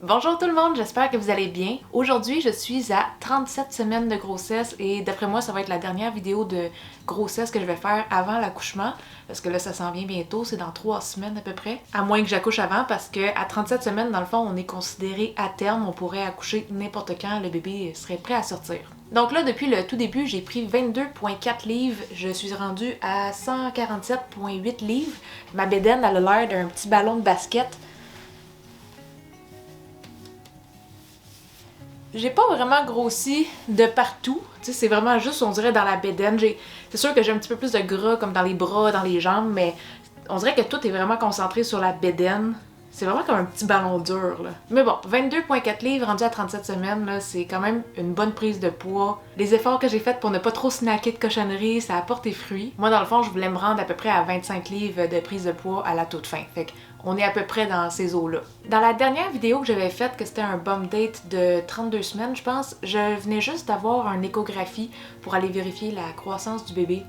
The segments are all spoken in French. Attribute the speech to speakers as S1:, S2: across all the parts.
S1: Bonjour tout le monde, j'espère que vous allez bien. Aujourd'hui, je suis à 37 semaines de grossesse et d'après moi, ça va être la dernière vidéo de grossesse que je vais faire avant l'accouchement parce que là, ça s'en vient bientôt, c'est dans 3 semaines à peu près. À moins que j'accouche avant parce que à 37 semaines, dans le fond, on est considéré à terme, on pourrait accoucher n'importe quand, le bébé serait prêt à sortir. Donc là, depuis le tout début, j'ai pris 22,4 livres. Je suis rendue à 147,8 livres. Ma bédaine, elle a l'air d'un petit ballon de basket. J'ai pas vraiment grossi de partout. Tu sais, c'est vraiment juste, on dirait, dans la bédaine. C'est sûr que j'ai un petit peu plus de gras, comme dans les bras, dans les jambes, mais on dirait que tout est vraiment concentré sur la bédaine. C'est vraiment comme un petit ballon dur, là. Mais bon, 22,4 livres rendu à 37 semaines, là, c'est quand même une bonne prise de poids. Les efforts que j'ai faits pour ne pas trop snacker de cochonneries, ça a porté fruit. Moi, dans le fond, je voulais me rendre à peu près à 25 livres de prise de poids à la toute fin. Fait qu'on est à peu près dans ces eaux-là. Dans la dernière vidéo que j'avais faite, que c'était un bum date de 32 semaines, je pense, je venais juste d'avoir une échographie pour aller vérifier la croissance du bébé.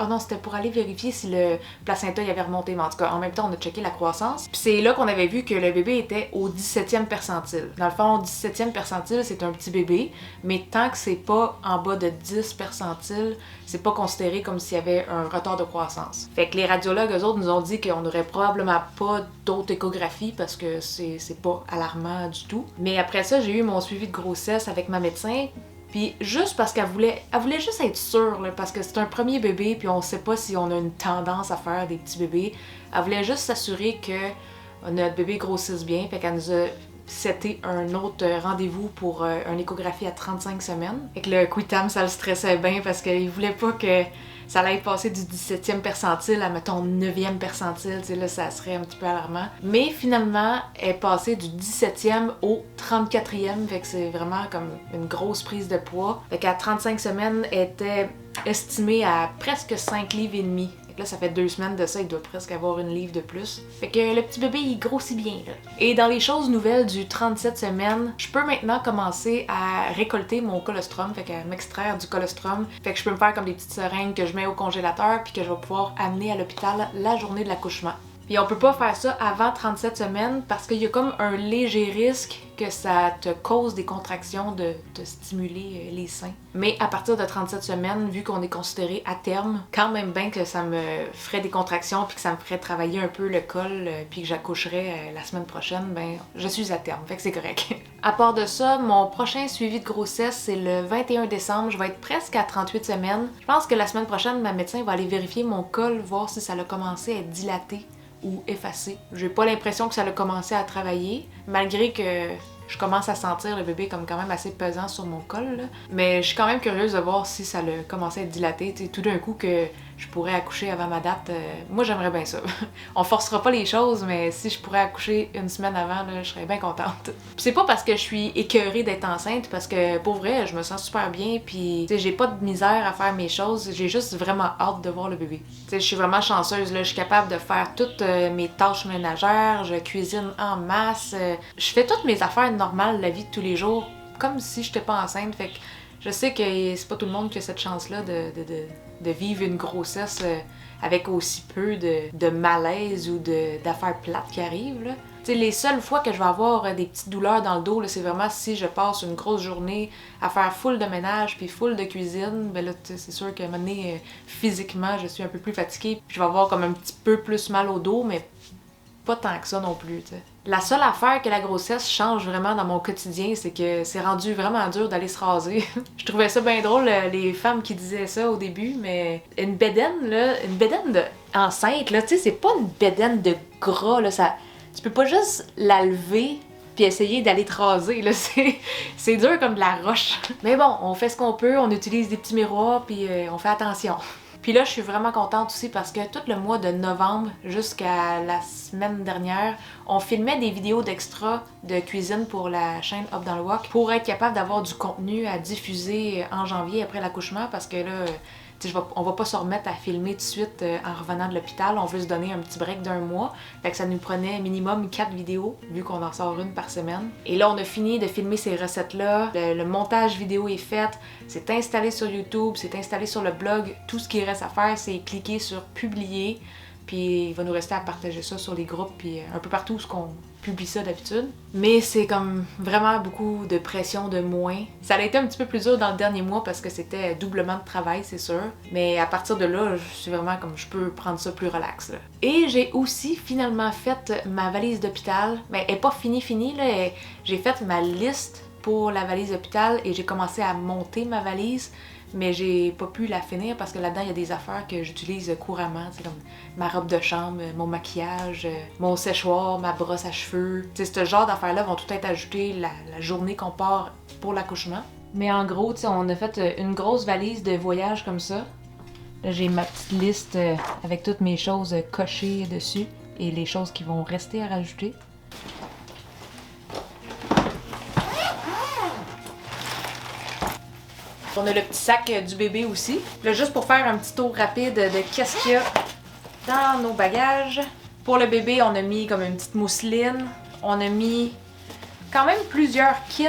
S1: Oh non, c'était pour aller vérifier si le placenta y avait remonté, mais en tout cas, en même temps, on a checké la croissance. Puis c'est là qu'on avait vu que le bébé était au 17e percentile. Dans le fond, 17e percentile, c'est un petit bébé, mais tant que c'est pas en bas de 10 percentiles, c'est pas considéré comme s'il y avait un retard de croissance. Fait que les radiologues, eux autres, nous ont dit qu'on n'aurait probablement pas d'autres échographies parce que c'est pas alarmant du tout. Mais après ça, j'ai eu mon suivi de grossesse avec ma médecin. Puis juste parce qu'elle voulait juste être sûre, là, parce que c'est un premier bébé, puis on sait pas si on a une tendance à faire des petits bébés. Elle voulait juste s'assurer que notre bébé grossisse bien, fait qu'elle nous a seté un autre rendez-vous pour une échographie à 35 semaines. Fait que le Quitam, ça le stressait bien parce qu'il voulait pas que ça allait passer du 17e percentile à, mettons, 9e percentile, tu sais, là, ça serait un petit peu alarmant. Mais finalement, elle est passée du 17e au 34e, fait que c'est vraiment comme une grosse prise de poids. Fait qu'à 35 semaines, elle était estimée à presque 5 livres et demi. Fait que là, ça fait 2 semaines de ça, il doit presque avoir une livre de plus. Fait que le petit bébé, il grossit bien, là. Et dans les choses nouvelles du 37 semaines, je peux maintenant commencer à récolter mon colostrum, fait qu'à m'extraire du colostrum. Fait que je peux me faire comme des petites seringues que je mets au congélateur puis que je vais pouvoir amener à l'hôpital la journée de l'accouchement. Puis on peut pas faire ça avant 37 semaines parce qu'il y a comme un léger risque que ça te cause des contractions de te stimuler les seins. Mais à partir de 37 semaines, vu qu'on est considéré à terme, quand même bien que ça me ferait des contractions puis que ça me ferait travailler un peu le col puis que j'accoucherais la semaine prochaine, ben je suis à terme, fait que c'est correct. À part de ça, mon prochain suivi de grossesse, c'est le 21 décembre. Je vais être presque à 38 semaines. Je pense que la semaine prochaine, ma médecin va aller vérifier mon col, voir si ça a commencé à être dilaté ou effacé. J'ai pas l'impression que ça a commencé à travailler, malgré que je commence à sentir le bébé comme quand même assez pesant sur mon col, là. Mais je suis quand même curieuse de voir si ça a commencé à être dilaté, t'sais, tout d'un coup que je pourrais accoucher avant ma date. Moi, j'aimerais bien ça. On forcera pas les choses, mais si je pourrais accoucher une semaine avant, là, je serais bien contente. Puis c'est pas parce que je suis écœurée d'être enceinte, parce que pour vrai, je me sens super bien, puis j'ai pas de misère à faire mes choses, j'ai juste vraiment hâte de voir le bébé. T'sais, je suis vraiment chanceuse, là, je suis capable de faire toutes mes tâches ménagères, je cuisine en masse, je fais toutes mes affaires normales de la vie de tous les jours, comme si j'étais pas enceinte, fait que je sais que c'est pas tout le monde qui a cette chance-là de vivre une grossesse avec aussi peu de malaise ou d'affaires plates qui arrivent, là. T'sais, les seules fois que je vais avoir des petites douleurs dans le dos, là, c'est vraiment si je passe une grosse journée à faire full de ménage puis full de cuisine. Ben là, c'est sûr qu'à un moment donné, physiquement, je suis un peu plus fatiguée. Puis je vais avoir comme un petit peu plus mal au dos, mais pas tant que ça non plus, t'sais. La seule affaire que la grossesse change vraiment dans mon quotidien, c'est que c'est rendu vraiment dur d'aller se raser. Je trouvais ça bien drôle, les femmes qui disaient ça au début, mais une bédaine, là, une bédaine de enceinte, là, tu sais, c'est pas une bédaine de gras, là, ça... Tu peux pas juste la lever puis essayer d'aller te raser, là, c'est dur comme de la roche. Mais bon, on fait ce qu'on peut, on utilise des petits miroirs, puis on fait attention. Puis là, je suis vraiment contente aussi parce que tout le mois de novembre jusqu'à la semaine dernière, on filmait des vidéos d'extra de cuisine pour la chaîne Up dans le Wok pour être capable d'avoir du contenu à diffuser en janvier après l'accouchement parce que là, on va pas se remettre à filmer tout de suite en revenant de l'hôpital. On veut se donner un petit break d'1 mois. Fait que ça nous prenait minimum 4 vidéos, vu qu'on en sort une par semaine. Et là, on a fini de filmer ces recettes-là. Le montage vidéo est fait. C'est installé sur YouTube, c'est installé sur le blog. Tout ce qui reste à faire, c'est cliquer sur publier. Puis il va nous rester à partager ça sur les groupes, puis un peu partout publie ça d'habitude. Mais c'est comme vraiment beaucoup de pression de moins. Ça a été un petit peu plus dur dans le dernier mois parce que c'était doublement de travail, c'est sûr. Mais à partir de là, je suis vraiment comme je peux prendre ça plus relax, là. Et j'ai aussi finalement fait ma valise d'hôpital. Mais elle est pas finie, là. J'ai fait ma liste pour la valise d'hôpital et j'ai commencé à monter ma valise. Mais j'ai pas pu la finir parce que là-dedans, il y a des affaires que j'utilise couramment, tu sais, comme ma robe de chambre, mon maquillage, mon séchoir, ma brosse à cheveux. Tu sais, ce genre d'affaires-là vont tout être ajoutées la journée qu'on part pour l'accouchement. Mais en gros, tu sais, on a fait une grosse valise de voyage comme ça. Là, j'ai ma petite liste avec toutes mes choses cochées dessus et les choses qui vont rester à rajouter. On a le petit sac du bébé aussi. Là, juste pour faire un petit tour rapide de qu'est-ce qu'il y a dans nos bagages. Pour le bébé, on a mis comme une petite mousseline. On a mis quand même plusieurs kits.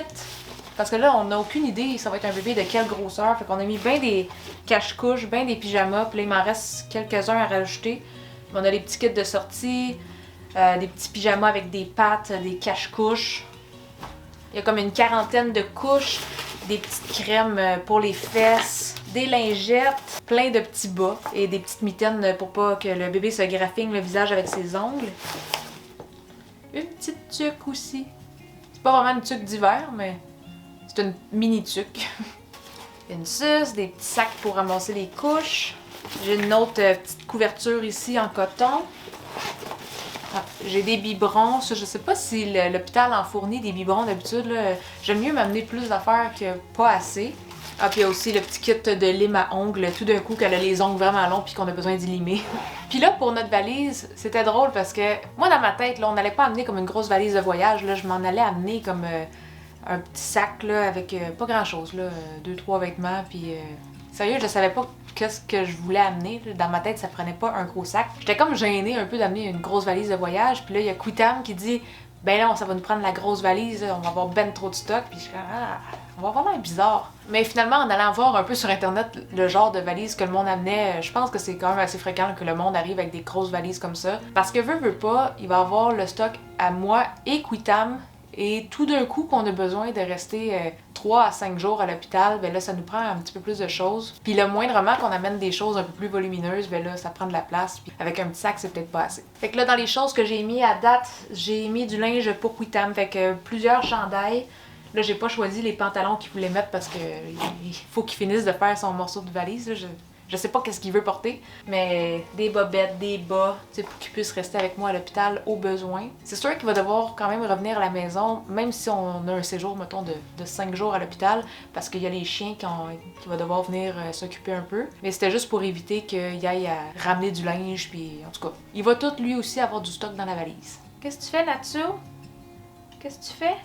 S1: Parce que là, on n'a aucune idée ça va être un bébé de quelle grosseur. Fait qu'on a mis bien des cache-couches, bien des pyjamas. Puis là, il m'en reste quelques-uns à rajouter. On a les petits kits de sortie, des petits pyjamas avec des pattes, des cache-couches. Il y a comme une quarantaine de couches. Des petites crèmes pour les fesses, des lingettes, plein de petits bas et des petites mitaines pour pas que le bébé se graffine le visage avec ses ongles. Une petite tuque aussi. C'est pas vraiment une tuque d'hiver, mais c'est une mini tuque. Une suce, des petits sacs pour ramasser les couches. J'ai une autre petite couverture ici en coton. Ah, j'ai des biberons. Ça, je sais pas si l'hôpital en fournit des biberons d'habitude. J'aime mieux m'amener plus d'affaires que pas assez. Ah, puis il y a aussi le petit kit de lime à ongles, tout d'un coup qu'elle a les ongles vraiment longs puis qu'on a besoin d'y limer. Puis là, pour notre valise, c'était drôle parce que moi, dans ma tête, là, on n'allait pas amener comme une grosse valise de voyage. Là, je m'en allais amener comme un petit sac là, avec pas grand-chose, là, 2-3 vêtements. Puis sérieux, je savais pas qu'est-ce que je voulais amener. Dans ma tête, ça prenait pas un gros sac. J'étais comme gênée un peu d'amener une grosse valise de voyage. Puis là, il y a Quitam qui dit « Ben là, ça va nous prendre la grosse valise, on va avoir ben trop de stock. » Puis je suis comme « Ah, on va avoir l'air bizarre. » Mais finalement, en allant voir un peu sur Internet le genre de valise que le monde amenait, je pense que c'est quand même assez fréquent que le monde arrive avec des grosses valises comme ça. Parce que veut pas, il va avoir le stock à moi et Quitam. Et tout d'un coup qu'on a besoin de rester 3 à 5 jours à l'hôpital, ben là ça nous prend un petit peu plus de choses. Puis le moindrement qu'on amène des choses un peu plus volumineuses, ben là ça prend de la place. Puis avec un petit sac c'est peut-être pas assez. Fait que là dans les choses que j'ai mis à date, j'ai mis du linge pour Quitam, fait que plusieurs chandails. Là j'ai pas choisi les pantalons qu'il voulait mettre parce que il faut qu'il finisse de faire son morceau de valise. Là. Je sais pas qu'est-ce qu'il veut porter, mais des bobettes, des bas, tu sais, pour qu'il puisse rester avec moi à l'hôpital au besoin. C'est sûr qu'il va devoir quand même revenir à la maison, même si on a un séjour, mettons, de 5 jours à l'hôpital, parce qu'il y a les chiens qui vont devoir venir s'occuper un peu. Mais c'était juste pour éviter qu'il aille à ramener du linge, puis en tout cas, il va tout lui aussi avoir du stock dans la valise. Qu'est-ce que tu fais, Natsu? Qu'est-ce que tu fais?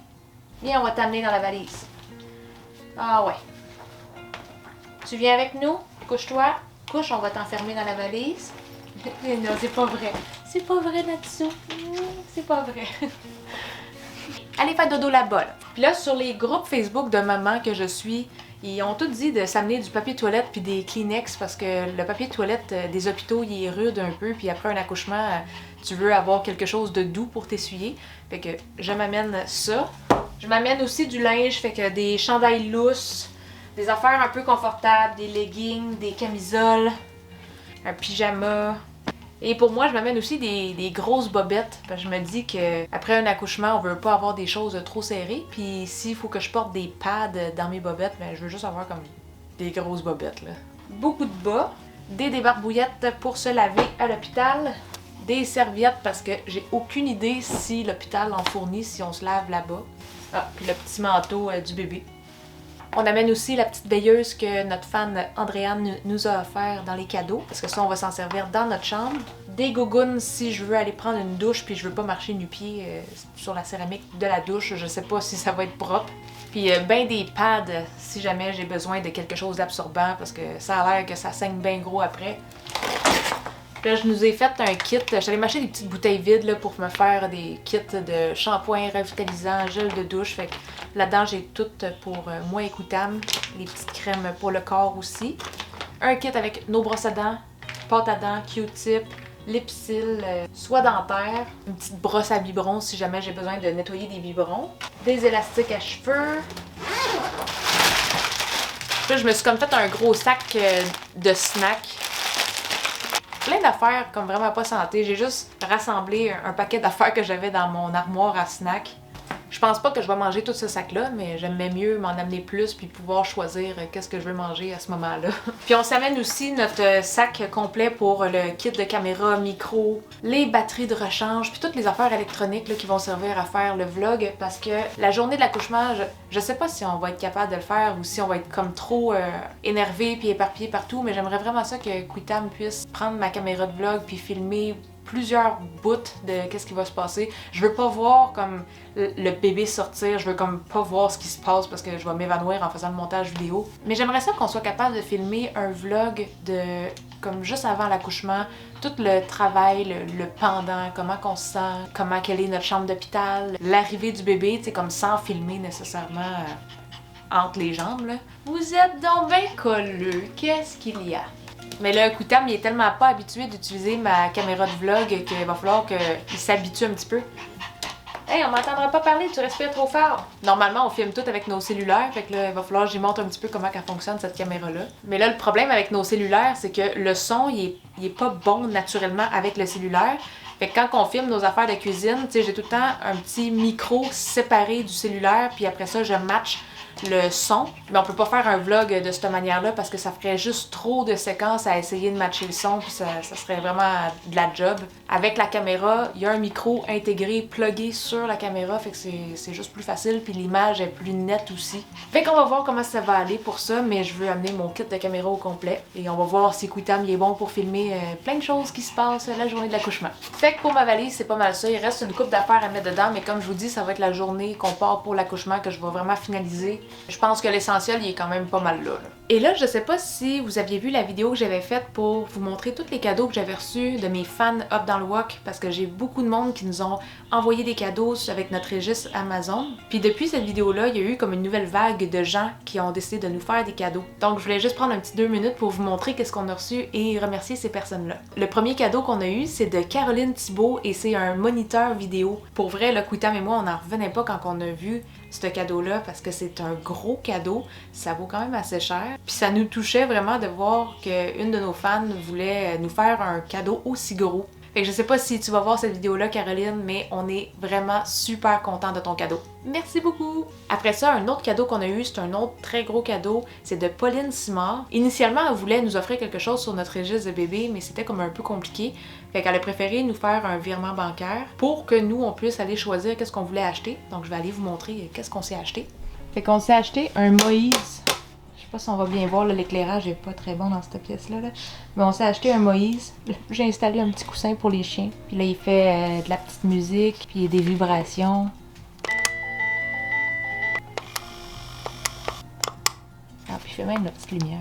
S1: Viens, on va t'amener dans la valise. Ah ouais. Tu viens avec nous? Couche-toi. Couche, on va t'enfermer dans la valise. Non, c'est pas vrai. C'est pas vrai, Natsu. C'est pas vrai. Allez faire dodo là-bas. Là. Puis là, sur les groupes Facebook de maman que je suis, ils ont tous dit de s'amener du papier toilette puis des Kleenex parce que le papier toilette des hôpitaux, il est rude un peu. Puis après un accouchement, tu veux avoir quelque chose de doux pour t'essuyer. Fait que je m'amène ça. Je m'amène aussi du linge, fait que des chandails lousses. Des affaires un peu confortables, des leggings, des camisoles, un pyjama. Et pour moi, je m'amène aussi des grosses bobettes. Parce que je me dis qu'après un accouchement, on veut pas avoir des choses trop serrées. Puis s'il faut que je porte des pads dans mes bobettes, ben, je veux juste avoir comme des grosses bobettes. Là. Beaucoup de bas, des débarbouillettes pour se laver à l'hôpital, des serviettes parce que j'ai aucune idée si l'hôpital en fournit, si on se lave là-bas. Ah, puis le petit manteau du bébé. On amène aussi la petite veilleuse que notre fan Andréane nous a offert dans les cadeaux, parce que ça, on va s'en servir dans notre chambre. Des gougounes si je veux aller prendre une douche puis je veux pas marcher nu-pied sur la céramique de la douche. Je sais pas si ça va être propre. Puis ben des pads si jamais j'ai besoin de quelque chose d'absorbant, parce que ça a l'air que ça saigne bien gros après. Là, je nous ai fait un kit. J'allais m'acheter des petites bouteilles vides là, pour me faire des kits de shampoing revitalisant, gel de douche. Fait que là-dedans, j'ai tout pour moi et Quitam. Les petites crèmes pour le corps aussi. Un kit avec nos brosses à dents, pâte à dents, Q-tip, Lipsil soie dentaire, une petite brosse à biberon si jamais j'ai besoin de nettoyer des biberons, des élastiques à cheveux. Là, je me suis comme fait un gros sac de snacks. Plein d'affaires comme vraiment pas santé. J'ai juste rassemblé un paquet d'affaires que j'avais dans mon armoire à snacks. Je pense pas que je vais manger tout ce sac-là, mais j'aimais mieux m'en amener plus puis pouvoir choisir qu'est-ce que je veux manger à ce moment-là. Puis on s'amène aussi notre sac complet pour le kit de caméra, micro, les batteries de rechange, puis toutes les affaires électroniques là, qui vont servir à faire le vlog parce que la journée de l'accouchement, je sais pas si on va être capable de le faire ou si on va être comme trop énervé puis éparpillé partout, mais j'aimerais vraiment ça que Quitam puisse prendre ma caméra de vlog puis filmer plusieurs bouts de qu'est-ce qui va se passer. Je veux pas voir comme le bébé sortir, je veux comme pas voir ce qui se passe parce que je vais m'évanouir en faisant le montage vidéo. Mais j'aimerais ça qu'on soit capable de filmer un vlog de comme juste avant l'accouchement, tout le travail, le pendant, comment qu'on se sent, comment quelle est notre chambre d'hôpital, l'arrivée du bébé, tu sais, comme sans filmer nécessairement entre les jambes, là. Vous êtes donc bien colleux, qu'est-ce qu'il y a? Mais là, Quitam, il est tellement pas habitué d'utiliser ma caméra de vlog qu'il va falloir qu'il s'habitue un petit peu. Hey, on m'entendra pas parler, tu respires trop fort. Normalement, on filme tout avec nos cellulaires, fait que là, il va falloir que j'y montre un petit peu comment elle fonctionne, cette caméra-là. Mais là, le problème avec nos cellulaires, c'est que le son, il est pas bon naturellement avec le cellulaire. Fait que quand on filme nos affaires de cuisine, tu sais, j'ai tout le temps un petit micro séparé du cellulaire, puis après ça, je match le son, mais on peut pas faire un vlog de cette manière-là parce que ça ferait juste trop de séquences à essayer de matcher le son puis ça serait vraiment de la job. Avec la caméra, il y a un micro intégré, plugué sur la caméra, fait que c'est juste plus facile puis l'image est plus nette aussi. Fait qu'on va voir comment ça va aller pour ça, mais je veux amener mon kit de caméra au complet et on va voir si Quitam il est bon pour filmer plein de choses qui se passent la journée de l'accouchement. Fait que pour ma valise, c'est pas mal ça, il reste une couple d'affaires à mettre dedans, mais comme je vous dis, ça va être la journée qu'on part pour l'accouchement que je vais vraiment finaliser. Je pense que l'essentiel, il est quand même pas mal là. Et là, je sais pas si vous aviez vu la vidéo que j'avais faite pour vous montrer tous les cadeaux que j'avais reçus de mes fans Up dans le Wok, parce que j'ai beaucoup de monde qui nous ont envoyé des cadeaux avec notre registre Amazon. Puis depuis cette vidéo-là, il y a eu comme une nouvelle vague de gens qui ont décidé de nous faire des cadeaux. Donc je voulais juste prendre un petit 2 minutes pour vous montrer qu'est-ce qu'on a reçu et remercier ces personnes-là. Le premier cadeau qu'on a eu, c'est de Caroline Thibault et c'est un moniteur vidéo. Pour vrai, là, Quitam et moi, on n'en revenait pas quand on a vu ce cadeau-là parce que c'est un gros cadeau, ça vaut quand même assez cher. Puis ça nous touchait vraiment de voir qu'une de nos fans voulait nous faire un cadeau aussi gros. Fait que je sais pas si tu vas voir cette vidéo-là, Caroline, mais on est vraiment super content de ton cadeau. Merci beaucoup! Après ça, un autre cadeau qu'on a eu, c'est un autre très gros cadeau, c'est de Pauline Simard. Initialement, elle voulait nous offrir quelque chose sur notre registre de bébé, mais c'était comme un peu compliqué. Fait qu'elle a préféré nous faire un virement bancaire pour que nous, on puisse aller choisir qu'est-ce qu'on voulait acheter. Donc, je vais aller vous montrer qu'est-ce qu'on s'est acheté. Fait qu'on s'est acheté un Moïse. Je sais pas si on va bien voir, l'éclairage est pas très bon dans cette pièce-là. Là. Mais on s'est acheté un Moïse. J'ai installé un petit coussin pour les chiens. Puis là, il fait de la petite musique, puis des vibrations. Ah, puis il fait même de la petite lumière.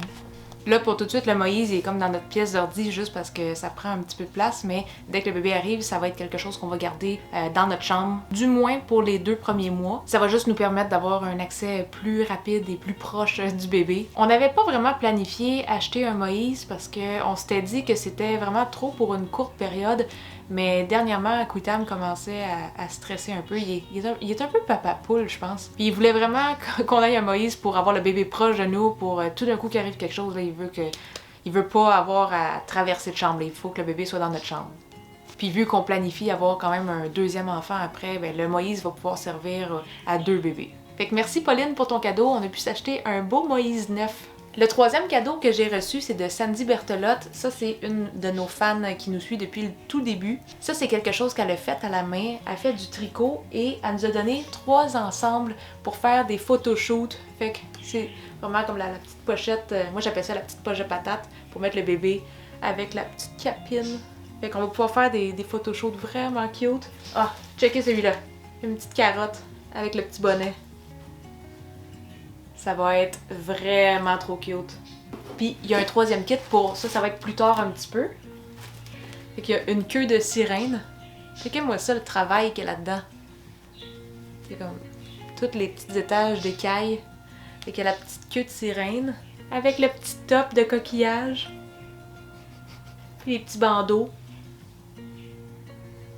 S1: Là, pour tout de suite, le Moïse, il est comme dans notre pièce d'ordi juste parce que ça prend un petit peu de place, mais dès que le bébé arrive, ça va être quelque chose qu'on va garder dans notre chambre, du moins pour les 2 premiers mois. Ça va juste nous permettre d'avoir un accès plus rapide et plus proche du bébé. On n'avait pas vraiment planifié acheter un Moïse parce qu'on s'était dit que c'était vraiment trop pour une courte période, mais dernièrement, Quitam commençait à stresser un peu. Il est un peu papa poule, je pense. Puis il voulait vraiment qu'on aille un Moïse pour avoir le bébé proche de nous, pour tout d'un coup qu'il arrive quelque chose, là, il veut pas avoir à traverser de chambre. Il faut que le bébé soit dans notre chambre. Puis vu qu'on planifie avoir quand même un 2e enfant après, ben, le Moïse va pouvoir servir à 2 bébés. Fait que merci Pauline pour ton cadeau. On a pu s'acheter un beau Moïse neuf. Le 3e cadeau que j'ai reçu, c'est de Sandy Berthelotte. Ça, c'est une de nos fans qui nous suit depuis le tout début. Ça, c'est quelque chose qu'elle a fait à la main. Elle fait du tricot et elle nous a donné 3 ensembles pour faire des photoshoots. Fait que c'est vraiment comme la petite pochette. Moi, j'appelle ça la petite poche de patate pour mettre le bébé avec la petite capine. Fait qu'on va pouvoir faire des photoshoots vraiment cute. Ah, checkez celui-là. Une petite carotte avec le petit bonnet. Ça va être vraiment trop cute. Puis il y a un 3e kit pour ça, ça va être plus tard un petit peu. Fait qu'il y a une queue de sirène. Checkez-moi ça, le travail qu'il y a là-dedans. C'est comme tous les petits étages d'écailles. Fait qu'il y a la petite queue de sirène avec le petit top de coquillage. Puis les petits bandeaux.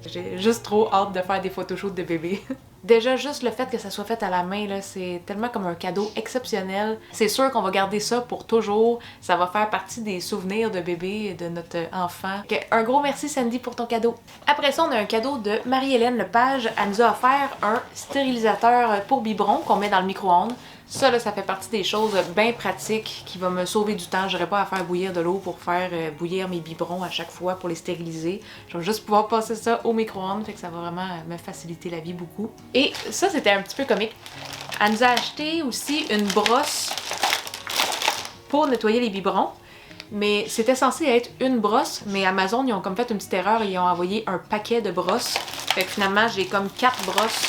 S1: J'ai juste trop hâte de faire des photoshoots de bébé. Déjà, juste le fait que ça soit fait à la main, là, c'est tellement comme un cadeau exceptionnel. C'est sûr qu'on va garder ça pour toujours. Ça va faire partie des souvenirs de bébé et de notre enfant. Un gros merci Sandy pour ton cadeau. Après ça, on a un cadeau de Marie-Hélène Lepage. Elle nous a offert un stérilisateur pour biberon qu'on met dans le micro-ondes. Ça, là, ça fait partie des choses bien pratiques qui va me sauver du temps. J'aurais pas à faire bouillir de l'eau pour faire bouillir mes biberons à chaque fois pour les stériliser. Je vais juste pouvoir passer ça au micro-ondes, fait que ça va vraiment me faciliter la vie beaucoup. Et ça, c'était un petit peu comique. Elle nous a acheté aussi une brosse pour nettoyer les biberons. Mais c'était censé être une brosse, mais Amazon, ils ont comme fait une petite erreur, ils ont envoyé un paquet de brosses. Fait que finalement, j'ai comme 4 brosses.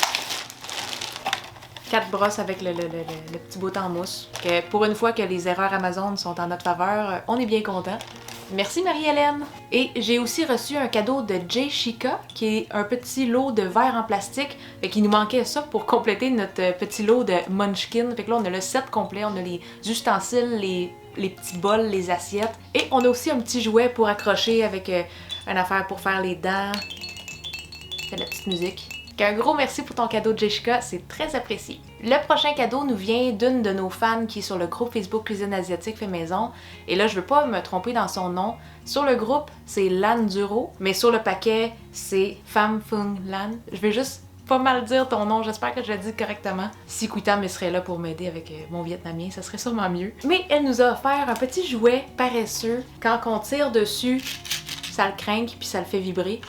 S1: 4 brosses avec le petit bout en mousse. Que pour une fois que les erreurs Amazon sont en notre faveur, on est bien content. Merci Marie-Hélène! Et j'ai aussi reçu un cadeau de Jay Chica, qui est un petit lot de verre en plastique. Fait qu'il nous manquait ça pour compléter notre petit lot de Munchkin. Fait que là, on a le set complet, on a les ustensiles, les petits bols, les assiettes. Et on a aussi un petit jouet pour accrocher avec une affaire pour faire les dents. C'est la petite musique. Un gros merci pour ton cadeau, Jessica, c'est très apprécié. Le prochain cadeau nous vient d'une de nos fans qui est sur le groupe Facebook Cuisine Asiatique Fait Maison. Et là, je veux pas me tromper dans son nom. Sur le groupe, c'est Lan Duro, mais sur le paquet, c'est Pham Phuong Lan. Je vais juste pas mal dire ton nom, j'espère que je le dis correctement. Si Kuitam serait là pour m'aider avec mon vietnamien, ça serait sûrement mieux. Mais elle nous a offert un petit jouet paresseux. Quand on tire dessus, ça le crinque puis ça le fait vibrer.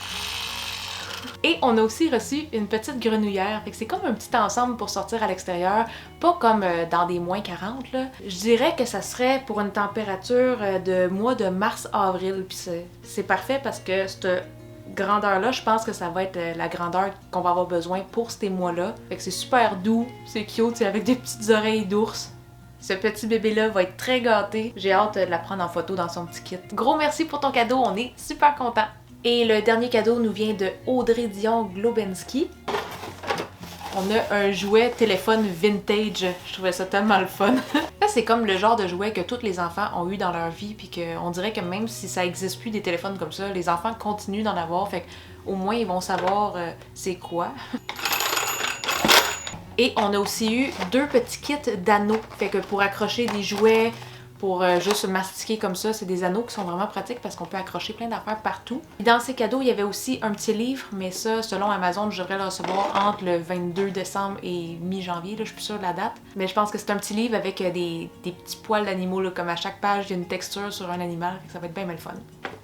S1: Et on a aussi reçu une petite grenouillère. Fait que c'est comme un petit ensemble pour sortir à l'extérieur, pas comme dans des moins 40 là. Je dirais que ça serait pour une température de mois de mars-avril. Puis c'est parfait parce que cette grandeur-là, je pense que ça va être la grandeur qu'on va avoir besoin pour ces mois-là. Fait que c'est super doux, c'est cute, c'est avec des petites oreilles d'ours. Ce petit bébé-là va être très gâté. J'ai hâte de la prendre en photo dans son petit kit. Gros merci pour ton cadeau, on est super contents. Et le dernier cadeau nous vient de Audrey Dion Globensky. On a un jouet téléphone vintage. Je trouvais ça tellement le fun. Ça, c'est comme le genre de jouet que tous les enfants ont eu dans leur vie, puis qu'on dirait que même si ça existe plus des téléphones comme ça, les enfants continuent d'en avoir, fait qu'au moins ils vont savoir c'est quoi. Et on a aussi eu 2 petits kits d'anneaux, fait que pour accrocher des jouets, pour juste mastiquer comme ça, c'est des anneaux qui sont vraiment pratiques parce qu'on peut accrocher plein d'affaires partout. Et dans ces cadeaux, il y avait aussi un petit livre, mais ça, selon Amazon, je devrais le recevoir entre le 22 décembre et mi-janvier, je suis plus sûre de la date. Mais je pense que c'est un petit livre avec des petits poils d'animaux, comme à chaque page, il y a une texture sur un animal, ça va être bien le fun.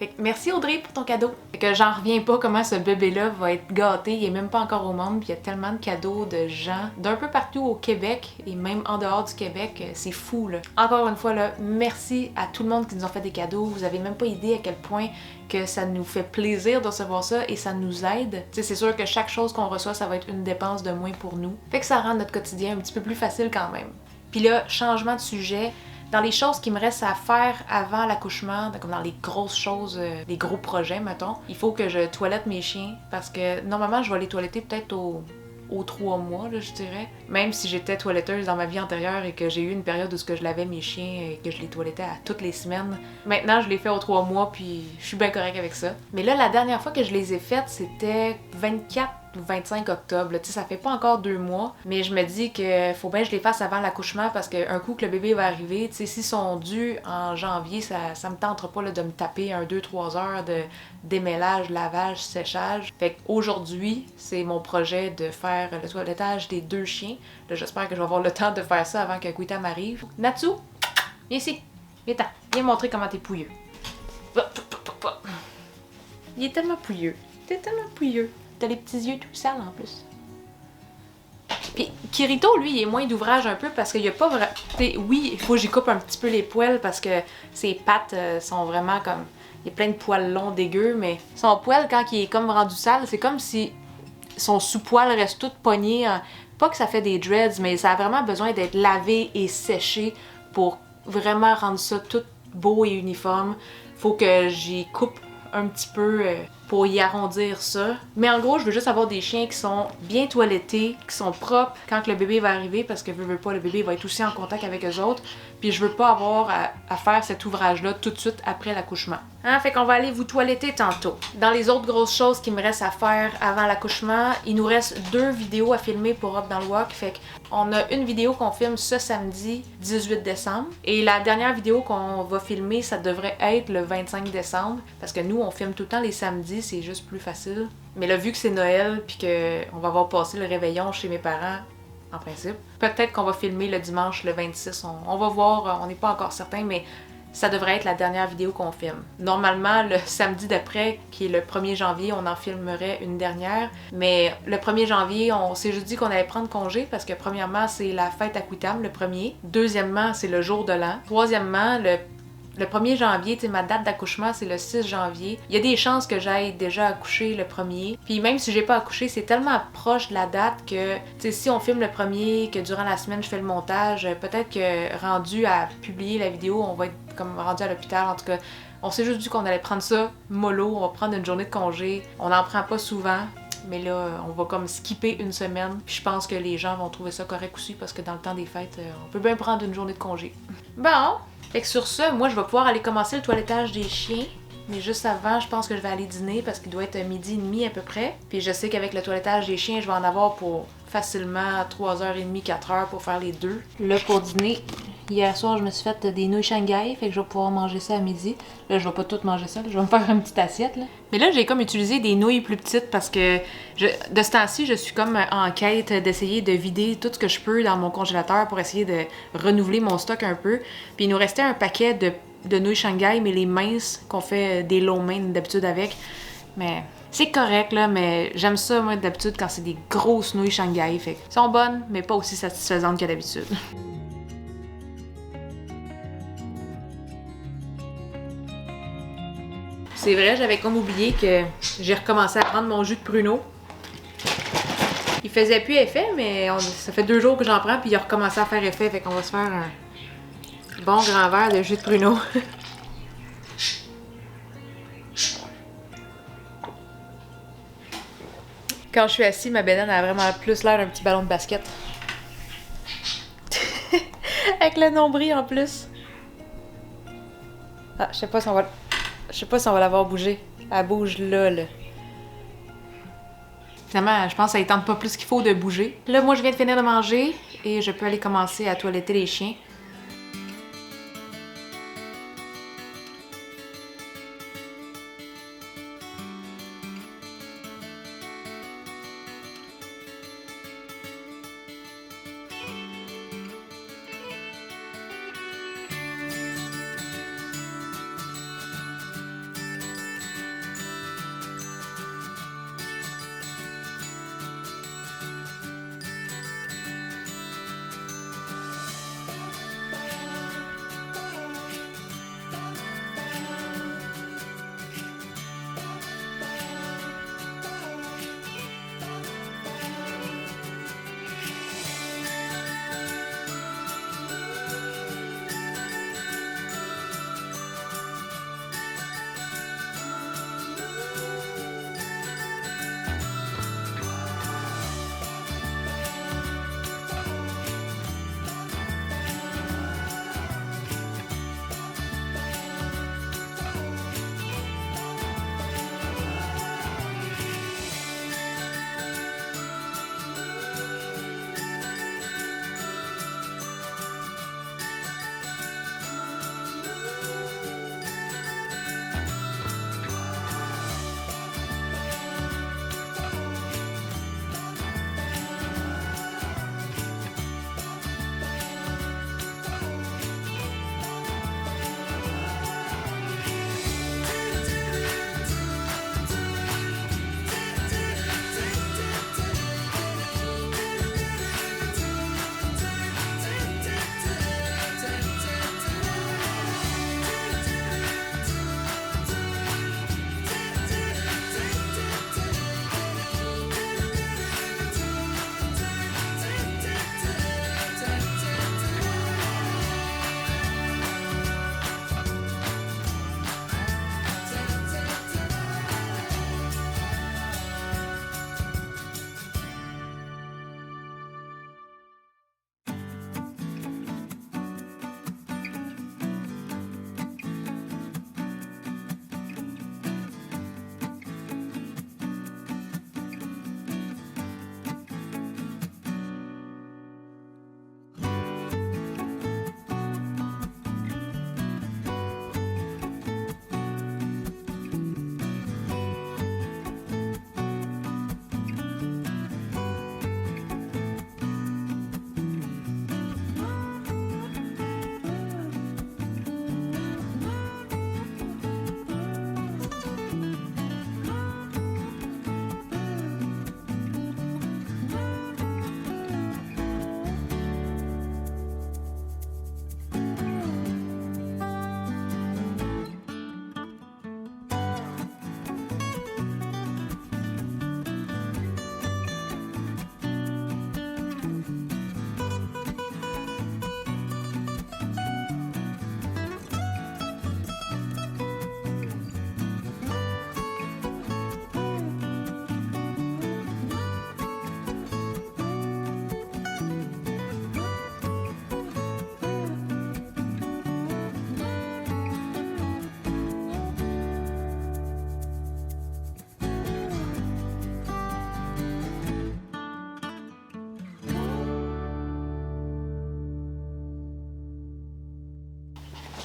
S1: Fait que merci Audrey pour ton cadeau. Fait que j'en reviens pas comment ce bébé-là va être gâté, il est même pas encore au monde, puis il y a tellement de cadeaux de gens d'un peu partout au Québec et même en dehors du Québec, c'est fou là. Encore une fois là, merci à tout le monde qui nous a fait des cadeaux, vous avez même pas idée à quel point que ça nous fait plaisir de recevoir ça et ça nous aide. Tu sais, c'est sûr que chaque chose qu'on reçoit, ça va être une dépense de moins pour nous. Fait que ça rend notre quotidien un petit peu plus facile quand même. Puis là, changement de sujet. Dans les choses qui me restent à faire avant l'accouchement, comme dans les grosses choses, les gros projets, mettons, il faut que je toilette mes chiens parce que normalement, je vais les toiletter peut-être aux 3 mois, là, je dirais. Même si j'étais toiletteuse dans ma vie antérieure et que j'ai eu une période où je lavais mes chiens et que je les toilettais à toutes les semaines. Maintenant, je les fais aux 3 mois puis je suis bien correcte avec ça. Mais là, la dernière fois que je les ai faites, c'était 24 ou 25 octobre. Tu sais, ça fait pas encore 2 mois, mais je me dis que faut bien que je les fasse avant l'accouchement parce qu'un coup que le bébé va arriver, tu sais, s'ils sont dus en janvier, ça me tentera pas là, de me taper 2-3 heures de démêlage, lavage, séchage. Fait qu'aujourd'hui, c'est mon projet de faire le toilettage des 2 chiens. Là, j'espère que je vais avoir le temps de faire ça avant que Kuitam arrive. Natsu, viens ici. Viens-t'en. Viens montrer comment t'es pouilleux. Il est tellement pouilleux. T'es tellement pouilleux. T'as les petits yeux tout sales en plus. Puis Kirito, lui, il est moins d'ouvrage un peu parce qu'il y a pas vraiment... Oui, il faut que j'y coupe un petit peu les poils parce que ses pattes sont vraiment comme... Il y a plein de poils longs dégueux, mais son poil, quand il est comme rendu sale, c'est comme si son sous-poil reste tout pogné. Pas que ça fait des dreads, mais ça a vraiment besoin d'être lavé et séché pour vraiment rendre ça tout beau et uniforme. Faut que j'y coupe un petit peu pour y arrondir ça. Mais en gros, je veux juste avoir des chiens qui sont bien toilettés, qui sont propres quand le bébé va arriver, parce que veux pas, le bébé va être aussi en contact avec eux autres. Puis je veux pas avoir à faire cet ouvrage-là tout de suite après l'accouchement. Hein, fait qu'on va aller vous toiletter tantôt. Dans les autres grosses choses qui me restent à faire avant l'accouchement, il nous reste 2 vidéos à filmer pour Up dans le Walk. Fait qu'on a une vidéo qu'on filme ce samedi 18 décembre. Et la dernière vidéo qu'on va filmer, ça devrait être le 25 décembre. Parce que nous, on filme tout le temps les samedis, c'est juste plus facile. Mais là, vu que c'est Noël, puis qu'on va avoir passé le réveillon chez mes parents, en principe, peut-être qu'on va filmer le dimanche le 26. On va voir, on n'est pas encore certain, mais ça devrait être la dernière vidéo qu'on filme. Normalement, le samedi d'après, qui est le 1er janvier, on en filmerait une dernière. Mais le 1er janvier, on s'est juste dit qu'on allait prendre congé parce que premièrement, c'est la fête à Couitam, le 1er. Deuxièmement, c'est le jour de l'an. Troisièmement, le 1er janvier, tu sais, ma date d'accouchement, c'est le 6 janvier. Il y a des chances que j'aille déjà accoucher le 1er. Puis même si j'ai pas accouché, c'est tellement proche de la date que, tu sais, si on filme le 1er, que durant la semaine, je fais le montage, peut-être que rendu à publier la vidéo, on va être comme rendu à l'hôpital. En tout cas, on s'est juste dit qu'on allait prendre ça mollo, on va prendre une journée de congé. On n'en prend pas souvent. Mais là, on va comme skipper une semaine. Puis je pense que les gens vont trouver ça correct aussi parce que dans le temps des fêtes, on peut bien prendre une journée de congé. Bon, fait que sur ce, moi je vais pouvoir aller commencer le toilettage des chiens. Mais juste avant, je pense que je vais aller dîner parce qu'il doit être 12h30 à peu près. Puis je sais qu'avec le toilettage des chiens, je vais en avoir pour facilement 3h30, 4h pour faire les deux. Là, pour dîner, hier soir, je me suis fait des nouilles Shanghai, fait que je vais pouvoir manger ça à midi. Là, je vais pas tout manger ça, là, je vais me faire une petite assiette. Là. Mais là, j'ai comme utilisé des nouilles plus petites parce que de ce temps-ci, je suis comme en quête d'essayer de vider tout ce que je peux dans mon congélateur pour essayer de renouveler mon stock un peu. Puis il nous restait un paquet de nouilles Shanghai, mais les minces qu'on fait des lo mein d'habitude avec. Mais c'est correct, là, mais j'aime ça, moi, d'habitude, quand c'est des grosses nouilles Shanghai. Fait qu'elles sont bonnes, mais pas aussi satisfaisantes que d'habitude. C'est vrai, j'avais comme oublié que j'ai recommencé à prendre mon jus de pruneau. Il faisait plus effet, mais ça fait 2 jours que j'en prends, puis il a recommencé à faire effet. Fait qu'on va se faire un bon grand verre de jus de pruneau. Quand je suis assise, ma bédaine a vraiment plus l'air d'un petit ballon de basket. Avec le nombril en plus. Ah, je sais pas si on va l'avoir bougé. Elle bouge là. Finalement, je pense que ça ne tente pas plus qu'il faut de bouger. Là, moi, je viens de finir de manger et je peux aller commencer à toiletter les chiens.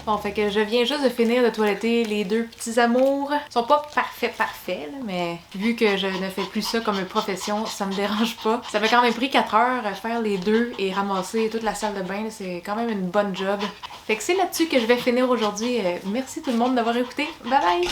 S1: Bon, fait que je viens juste de finir de toiletter les deux petits amours. Ils sont pas parfaits, là, mais vu que je ne fais plus ça comme une profession, ça me dérange pas. Ça m'a quand même pris 4 heures à faire les deux et ramasser toute la salle de bain. C'est quand même une bonne job. Fait que c'est là-dessus que je vais finir aujourd'hui. Merci tout le monde d'avoir écouté. Bye bye!